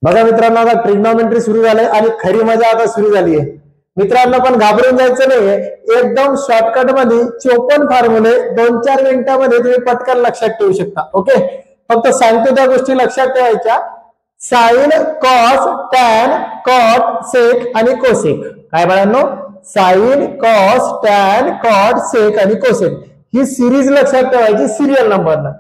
बघा मित्रांनो, आता ट्रिग्नॉमेट्री सुरू झालंय आणि खरी मजा आता सुरू झाली आहे. मित्रांनो, पण घाबरून जायचं नाहीये. एकदम शॉर्टकट मध्ये 54 फॉर्म्युले 2-4 मिनिटांमध्ये तुम्ही पटकन लक्षात ठेवू शकता. ओके, फक्त सांगतो त्या गोष्टी लक्षात ठेवायच्या. साइन, कॉस, टॅन, कॉट, सेक आणि कोसेक. काय बाळांनो? साइन, कॉस, टॅन, कॉट, सेक आणि कोसेक ही सिरीज लक्षात ठेवायची सिरियल नंबरला.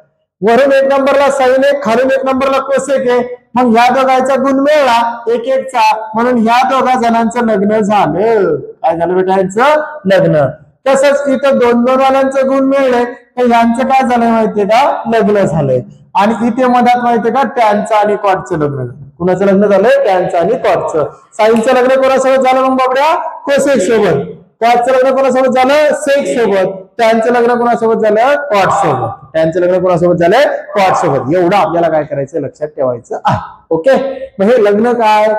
वरून 1 नंबरला साइन आहे, खालून 1 नंबरला कोसेक आहे. मग ह्या दोघांचा गुण मिळाला 1-1चा, म्हणून ह्या दोघा जणांचं लग्न झालं. काय झालं बेटा? यांचं लग्न. तसंच इथं 2-2 वाल्यांचं गुण मिळले तर यांचं काय झालंय माहितीये का? लग्न झालंय. आणि इथे मधात माहितीये का? टॅनचं आणि कॉटचं लग्न झालं. कुणाचं लग्न झालंय? टॅनचं आणि कॉटचं. साईनचं लग्न कोणासोबत झालं मग बाबड्या? कोसेक सोबत. कॉटचं लग्न कोणासोबत झालं? सेक सोबत. टॅनचं लग्न कोणासोबत झालं? कॉट सोबत. टॅनचं लग्न कोणासोबत झालंय? कॉट सोबत. एवढं आपल्याला काय करायचं? लक्षात ठेवायचं आहे. ओके, मग हे लग्न काय,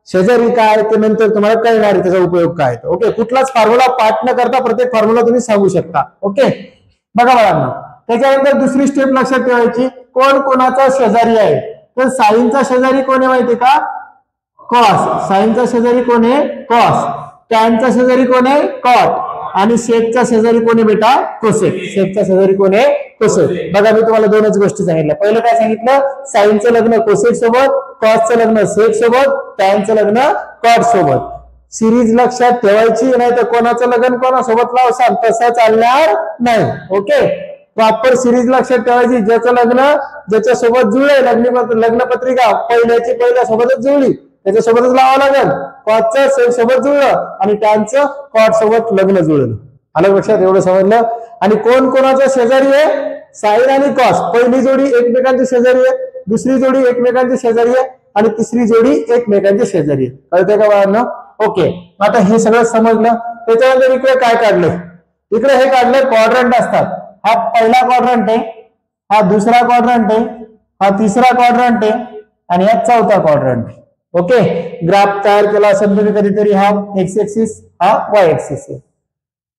शेजारी काय, ते नंतर तुम्हाला कळणार आहे त्याचा उपयोग काय. ओके, कुठलाच फॉर्म्युला पाठ न करता प्रत्येक फॉर्म्युला तुम्ही सांगू शकता. ओके, बघा बाळांनो, त्याच्यानंतर दुसरी स्टेप लक्षात ठेवायची. कोण कोणाचा शेजारी आहे? तर साईनचा शेजारी कोण आहे माहितीये का? कॉस. साईनचा शेजारी कोण आहे? कॉस. टॅनचा शेजारी कोण आहे? कॉट. आणि सेकचा शेजारी कोण आहे बेटा? कोसेक. सेकचा शेजारी कोण आहे? कोसेक. बघा, मी तुम्हाला दोनच गोष्टी सांगितल्या. पहिलं काय सांगितलं? साईनचं लग्न कोसेक सोबत, कॉसचं लग्न सेक सोबत, टॅनचं लग्न कॉट सोबत. सिरीज लक्षात ठेवायची, नाही तर कोणाचं लग्न कोणासोबत लावसाल तसं चालणार नाही. ओके, प्रॉपर सिरीज लक्षात ठेवायची. ज्याचं लग्न ज्याच्यासोबत जुळले, लग्नपत्रिका पहिल्याची पहिल्यासोबतच जुळली त्याच्यासोबतच लावावं लागेल. कॉटचं सेक सोबत जुळलं आणि टॅनचं कॉट सोबत लग्न जुळलं. आलं लक्षात? एवढं समजलं. आणि कोण कोणाच्या शेजारी आहे? साइन आणि कॉस. पहिली जोडी एकमेकांची शेजारी आहे, दुसरी जोडी एकमेकांची शेजारी आहे आणि तिसरी जोडी एकमेकांची शेजारी आहे. कळतंय का बाळांनो? ओके, आता हे सगळं समजलं. त्याच्यानंतर इकडे काय काढलं? इकडे हे काढलं क्वाड्रंट असतात. हा पहिला क्वाड्रंट आहे, हा दुसरा क्वाड्रंट आहे, हा तिसरा क्वाड्रंट आहे आणि हा चौथा क्वाड्रंट आहे. ओके, ग्राफ तयार केला असेल तुम्ही कधीतरी. हा एक्स एक्सिस, हा वाय एक्सिस आहे.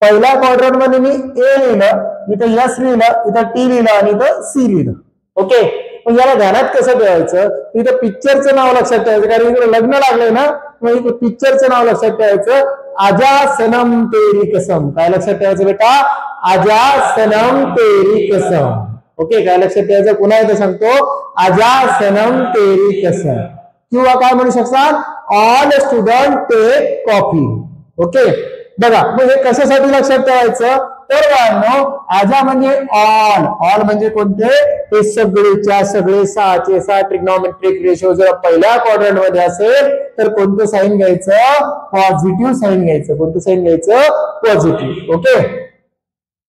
पहिल्या क्वाड्रंट मध्ये मी ए लिहिलं, इथं एस लिहिलं, इथं टी लिहिलं आणि इथं सी लिहिलं. ओके, पण याला ध्यानात कसं ठेवायचं? इथं पिक्चरचं नाव लक्षात ठेवायचं, कारण इकडे लग्न लागलंय ना, मग इथं पिक्चरचं नाव लक्षात ठेवायचं. आजा सनम तेरी कसम. काय लक्षात ठेवायचं बेटा? आजा सनम तेरी कसम. ओके, काय लक्षात ठेवायचं? पुन्हा एकदा सांगतो, आजा सनम तेरी कसम. किंवा काय म्हणू शकतात? All student take coffee. Okay, बघा, मग हे कशासाठी लक्षात ठेवायचं? तर बाळांनो, आजा म्हणजे ऑल. ऑल म्हणजे कोणते? हे सगळेच्या सगळे 6चे 6 ट्रिग्नॉमेट्रिक रेशो जर पहिल्या क्वाड्रंट मध्ये असेल तर कोणतं साइन घ्यायचं? पॉझिटिव्ह साइन घ्यायचं. कोणतं साइन घ्यायचं? पॉझिटिव्ह. ओके,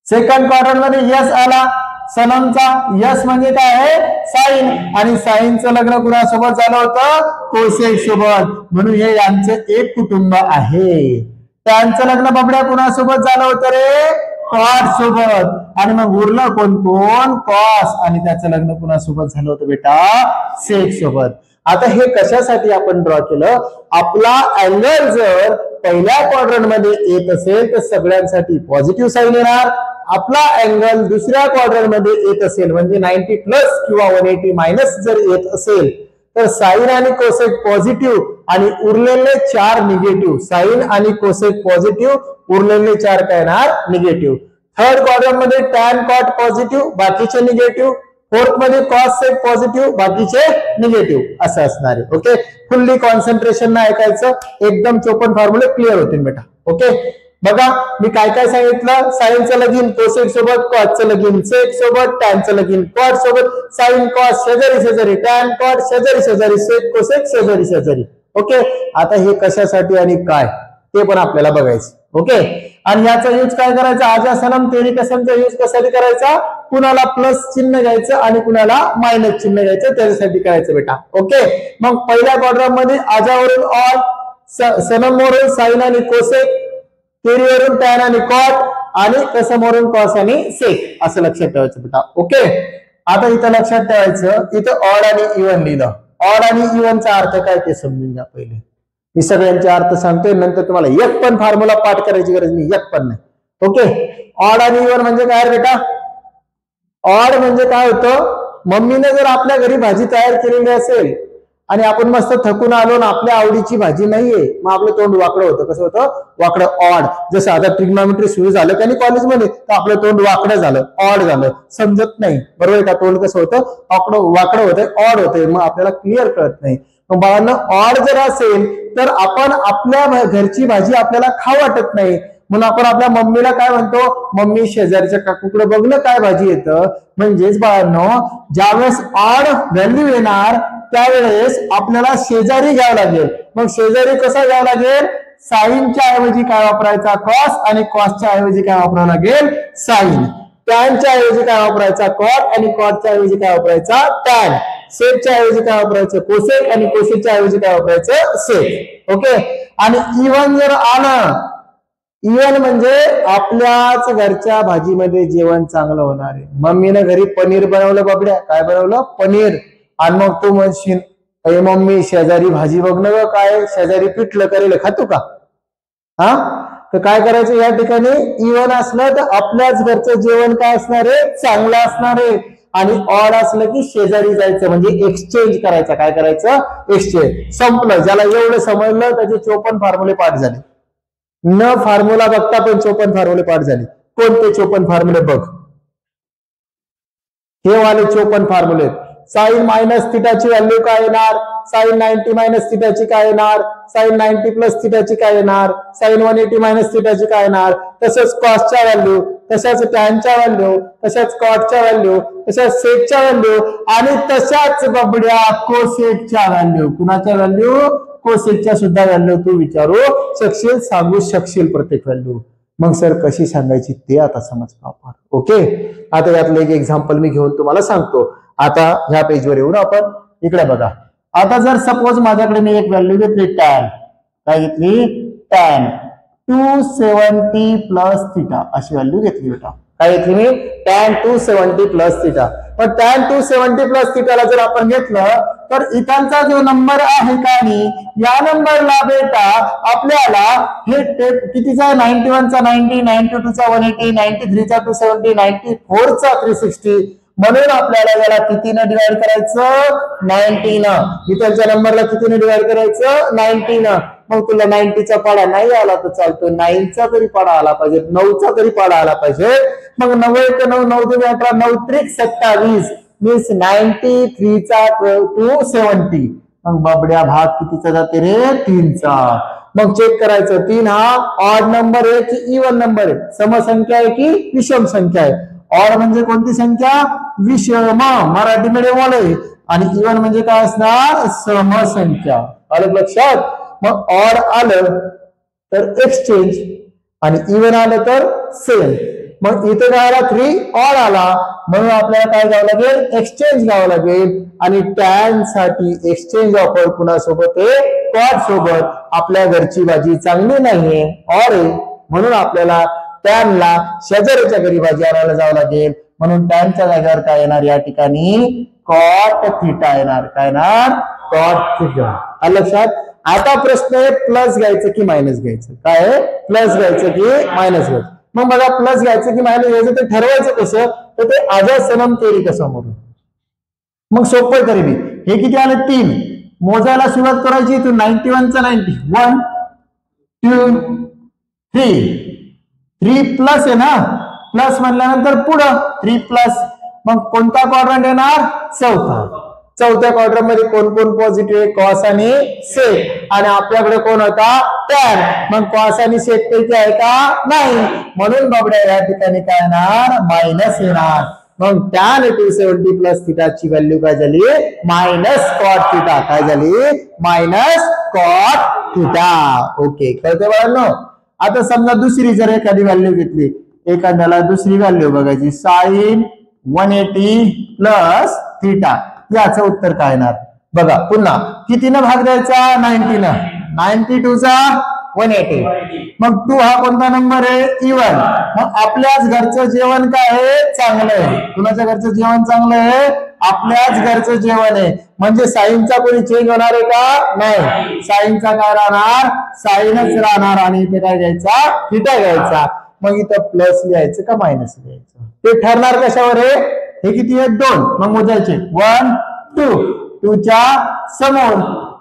सेकंड क्वाड्रंट मध्ये यस आला सनमचा. यस म्हणजे काय आहे? साइन. आणि साइनचं लग्न कुणासोबत झालं होतं? कोसेक सोबत. म्हणून हे यांचं एक कुटुंब आहे. त्यांचं लग्न बाबड्या कुणासोबत झालं होतं रे? कॉट सोबत. आणि मग उरलं कोण कोण? कॉस. आणि त्याचं लग्न कुणासोबत झालं होतं बेटा? सेक सोबत. आता हे कशासाठी आपण ड्रॉ केलं? आपला अँगल जर पहिल्या क्वाड्रंट मध्ये येत असेल तर सगळ्यांसाठी पॉझिटिव्ह साइन येणार. आपला अँगल दुसऱ्या क्वाड्रंट मध्ये येत असेल म्हणजे 90 प्लस किंवा 180 मायनस जर येत असेल तर साइन आणि कोसेक पॉझिटिव्ह आणि उरलेले 4 निगेटिव्ह. साइन आणि कोसेक पॉझिटिव्ह, उरलेले 4 काय येणार? निगेटिव्ह. थर्ड क्वाड्रंट मध्ये टॅन कॉट पॉझिटिव्ह, बाकीचे निगेटिव्ह. फोर्थ मध्ये कॉस सेक पॉझिटिव्ह, बाकीचे निगेटिव्ह असं असणार आहे. ओके, फुल्ली कॉन्सन्ट्रेशन ना ऐकायचं. एकदम 54 फॉर्म्युले क्लिअर होतील बेटा. ओके, बघा मी काय काय सांगितलं? साइनचं लगीन कोसेक सोबत, कॉसचं लगीन सेक सोबत, टॅनचं लगीन कॉट सोबत. साइन कॉस शेजारी शेजारी, टॅन कॉट शेजारी शेजारी, सेक कोसेक शेजारी शेजारी. ओके, आता हे कशासाठी आणि काय ते पण आपल्याला बघायचं. ओके, आणि याचा यूज काय करायचा? आजा सनम तेरी कसमचा यूज कशासाठी करायचा? कुणाला प्लस चिन्ह घ्यायचं आणि कुणाला मायनस चिन्ह घ्यायचं, त्याच्यासाठी करायचं बेटा. ओके, मग पहिल्या क्वाड्रंट मध्ये आजावरून ऑल, सनमवरून साइन आणि कोसेक, तेरीवरून टॅन आणि कॉट आणि कसमवरून कॉस आणि सेक असं लक्षात ठेवायचं बेटा. ओके, आता इथं लक्षात ठेवायचं, इथं ऑड आणि इव्हन लिहिलं. ऑड आणि इव्हनचा अर्थ काय ते समजून घ्या पहिले. मी सगळ्यांचे अर्थ सांगतोय, नंतर तुम्हाला एक पण फॉर्म्युला पाठ करायची गरज नाही, एक पण नाही. ओके, ऑड आणि इव्हन म्हणजे काय बेटा? ऑड म्हणजे काय होतं? मम्मीने जर आपल्या घरी भाजी तयार केलेली असेल आणि आपण मस्त थकून आलो ना आपल्या आवडीची भाजी नाहीये, मग आपलं तोंड वाकडं होतं. कसं होतं? वाकडं, ऑड. जसं आता ट्रिग्नॉमेट्री सुरू झालं का नाही कॉलेजमध्ये, तर आपलं तोंड वाकडं झालं, ऑड झालं, समजत नाही. बरोबर का? तोंड कसं होतं? वाकडं होतंय, ऑड होतंय, मग आपल्याला क्लिअर कळत नाही. मग बाळांनो, ऑड जर असेल तर आपण आपल्या घरची भाजी आपल्याला खाऊ वाटत नाही, म्हणून आपण आपल्या मम्मीला काय म्हणतो? मम्मी शेजारच्या काकूकडे बघ ना काय भाजी येतं. म्हणजेच बाळांनो, ज्यावेळेस ऑड व्हॅल्यू येणार त्यावेळेस आपल्याला शेजारी घ्यावं लागेल. मग शेजारी कसा घ्यावं लागेल? साईनच्या ऐवजी काय वापरायचा? कॉस, आणि कॉसच्या ऐवजी काय वापरावं लागेल? साईन. टॅनच्या ऐवजी काय वापरायचा? कॉट, आणि कॉटच्या ऐवजी काय वापरायचा? टॅन. सेकच्या ऐवजी काय वापरायचं? कोसेक, आणि कोसेकच्या ऐवजी काय वापरायचं? सेक. ओके. आणि इव्हन जर आलं, इव्हन म्हणजे आपल्याच घरच्या भाजीमध्ये जेवण चांगलं होणार आहे. मम्मीने घरी पनीर बनवलं बाबड्या, काय बनवलं? पनीर. आणि मग तू म्हणशील, अरे मम्मी शेजारी भाजी बघ ना, काय शेजारी पिठलं करेल, खातो का? हा, तर काय करायचं या ठिकाणी? इव्हन असलं तर आपल्याच घरचं जेवण काय असणार आहे? चांगलं असणार आहे. आणि ऑड असलं की शेजारी जायचं, म्हणजे एक्सचेंज करायचं. काय करायचं? एक्सचेंज. संपलं. ज्याला एवढं समजलं त्याचे 54 फॉर्म्युले पाठ झाले. न फॉर्म्युला बघता पण 54 फॉर्म्युले पाठ झाले. कोणते 54 फॉर्म्युले बघ? हे वाले 54 फॉर्म्युले. साइन मायनस थिटाची व्हॅल्यू काय येणार? साइन 90 मायनस थिटाची काय येणार? साइन 90 प्लस थिटाची काय येणार? साइन 180 मायनस थिटाची काय येणार? तसंच कॉसच्या व्हॅल्यू, तशाच टॅनच्या व्हॅल्यू, तशाच कॉटच्या व्हॅल्यू, तशाच सेकच्या व्हॅल्यू, आणि तशाच बबड्या कोसेकच्या व्हॅल्यू. कुणाच्या व्हॅल्यू? कोसेकच्या सुद्धा व्हॅल्यू तू विचारू शकशील, सांगू शकशील प्रत्येक व्हॅल्यू. मग सर कशी सांगायची ते आता समज आपण. ओके. आता यातलं एक एक्झाम्पल मी घेऊन तुम्हाला सांगतो. आता ह्या पेजवर येऊन आपण इकडे बघा. आता जर सपोज माझ्याकडे मी एक व्हॅल्यू घेतली टॅन. काय घेतली? टॅन 270 प्लस थिटा अशी व्हॅल्यू घेतली बेटा. काय घेतली मी? Tan 270 plus theta. पण टॅन 270 प्लस थिटाला जर आपण घेतलं तर इथांचा जो नंबर आहे का नाही, या नंबरला बेटा आपल्याला हे कितीचा? 91 चा 90, 92 चा 180, 93 चा 270, 94 चा 360. म्हणून आपल्याला याला कितीनं डिवाइड करायचं? 90 न. इथलच्या नंबरला कितीनं डिवाइड करायचं? 90 न. मग तुला 90चा पाडा नाही आला तर चालतो, 9चा तरी पाडा आला पाहिजे, 9चा तरी पाडा आला पाहिजे. मग 9 1 9, 9 2 18, 9 त्रिक 27 मीन्स 93 चा 270. मग बाबड्या भाग कितीचा जाते रे? 3चा. मग चेक करायचं 3 हा ऑड नंबर आहे की इव्हन नंबर आहे? समसंख्या आहे की विषम संख्या आहे? ऑड म्हणजे कोणती संख्या? विषम, मराठी मीडियम वाले. आणि इव्हन म्हणजे काय असणार? समसंख्या. आलं लक्षात? मग ऑड आलं तर एक्सचेंज, आणि इव्हन आलं तर सेम. मग इथे काय आला? 3 ऑड आला, म्हणून आपल्याला काय घ्यावं लागेल? एक्सचेंज घ्यावं लागेल. आणि टॅन साठी एक्सचेंज ऑफर कुणासोबत आहे? कॉट सोबत. आपल्या घरची भाजी चांगली नाहीये, ऑड आहे, म्हणून आपल्याला टॅनला शेजाऱ्याच्या घरी भाजी आणायला जावं लागेल. म्हणून टॅनच्या जागेवर काय येणार या ठिकाणी? कॉट थिटा येणार. काय येणार? Cot theta. आलं लक्षात? आता प्रश्न आहे प्लस घ्यायचं की मायनस घ्यायचं? काय आहे? प्लस घ्यायचं की मायनस घ्यायचं? मग बघा, प्लस घ्यायचं की मायनस घ्यायचं ते ठरवायचं कसं? तर ते अजासनम थेरी कसं म्हणून. मग सोपं तरी मी हे किती आले? 3. मोजायला सुरुवात करायची. तू 91 चा 90, 1 2 3. 3 प्लस आहे ना, प्लस म्हणल्यानंतर पुढं 3 प्लस. मग कोणता क्वाड्रंट येणार? चौथा. चौथ्या क्वाड्रंट मध्ये कोण कोण पॉझिटिव्ह आहे? कॉस आणि सेक. आणि आपल्याकडे कोण होता? टॅन. मग कॉस आणि सेक पैकी आहे का? नाही. म्हणून बाबड्या या ठिकाणी काय येणार? मायनस येणार. मग टॅन 270 प्लस थिटाची व्हॅल्यू काय झाली? Minus cot theta. काय झाली? Minus cot theta. ओके, कळते बाळांनो? आता समजा दुसरी जर एखादी व्हॅल्यू घेतली, एखाद्याला दुसरी व्हॅल्यू बघायची, साइन 180 प्लस थिटा. याचं उत्तर काय येणार? बघा पुन्हा कितीनं भाग द्यायचा? 90 न. 92 चा 180. मग 2 हा कोणता नंबर आहे? इव्हन. मग आपल्याच घरचं जेवण काय आहे? चांगलं आहे. कुणाच्या घरचं जेवण चांगलं आहे? आपल्याच घरचं जेवण आहे. म्हणजे साईनचा कोणी चेंज होणार आहे का? नाही. साईनचा काय राहणार? साईनच राहणार. आणि इथे काय घ्यायचा? थिटा घ्यायचा. मग इथं प्लस लिहायचं का मायनस लिहायचं? ते ठरणार कशावर आहे? हे किती आहेत? 2. मग मोजायचे 1 2. 2च्या समोर,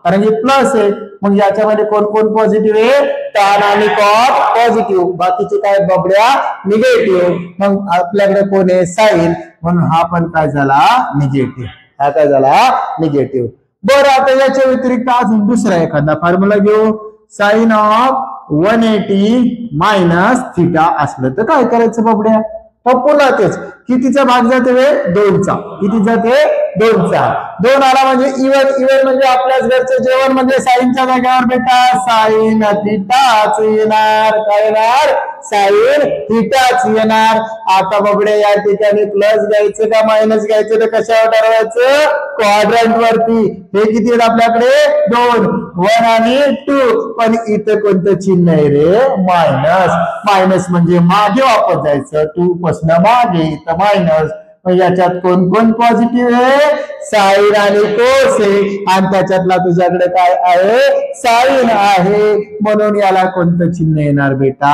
कारण की प्लस आहे, मग याच्यामध्ये कोण कोण पॉझिटिव्ह आहे, टॅन आणि कॉट पॉझिटिव्ह, बाकीचे काय बबड्या निगेटिव्ह, मग आपल्याकडे कोण आहे साइन, म्हणून हा पण काय झाला निगेटिव्ह, हा काय झाला निगेटिव्ह. बरं आता याच्या व्यतिरिक्त अजून दुसरा एखादा फॉर्म्युला घेऊ. साइन ऑफ 180 मायनस थिटा असलं तर काय करायचं बबड्या, पुन्हा तेच, कितीचा भाग जाते 2चा, किती जाते 2चा, 2 आला म्हणजे इवन, इवन म्हणजे आपल्याच घरचं जेवण म्हणजे साईनच्या जागेवर बेटा साइन थिटाच येणार, काय येणार साइन थिटाच येणार. आता बबडे या ठिकाणी प्लस घ्यायचं का मायनस घ्यायचं तर कशावर ठरवायचं, क्वाड्रंट वरती. हे किती आहेत आपल्याकडे 2, 1 आणि 2, पण इथं कोणतं चिन्ह आहे रे मायनस, मायनस म्हणजे मागे वापस जायचं, 2 पासून मागे तर मायनस. याच्यात कोण कोण पॉझिटिव्ह आहे, साइन आणि कोस आहे, आणि त्याच्यातला तुझ्याकडे काय आहे साइन आहे, म्हणून याला कोणतं चिन्ह येणार बेटा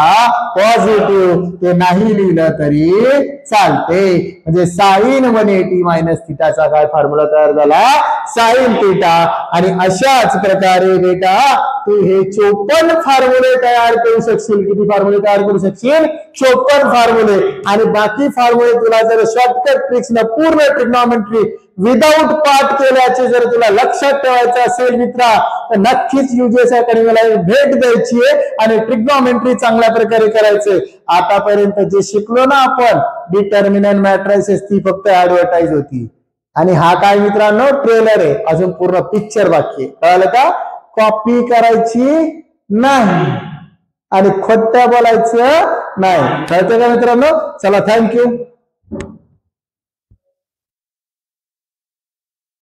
पॉझिटिव्ह. ते नाही लिहिलं तरी चालते, म्हणजे साइन 180 मायनस थिटाचा काय फॉर्म्युला तयार झाला साइन थिटा. आणि अशाच प्रकारे बेटा तू हे 54 फॉर्म्युले तयार करू शकशील. किती फॉर्म्युले तयार करू शकशील, 54 फॉर्म्युले. आणि बाकी फॉर्म्युले तुला जर शॉर्टकट ट्रिक्स न पूर्ण ट्रिग्नॉमेट्री विदाउट पाठ केल्याचे जर तुला लक्षात ठेवायचं असेल मित्रा, तर नक्कीच UGS अकॅडमीला भेट द्यायची आहे आणि ट्रिग्नॉमेट्री चांगल्या प्रकारे करायचंय. आतापर्यंत जे शिकलो ना आपण डिटर्मिनंट मॅट्रिसेस, ती फक्त ऍडव्हर्टाइज होती, आणि हा काय मित्रांनो ट्रेलर आहे, अजून पूर्ण पिक्चर बाकी आहे. कळालं का, कॉपी करायची नाही आणि खोटं बोलायचं नाही. कळतं का मित्रांनो. चला थँक्यू.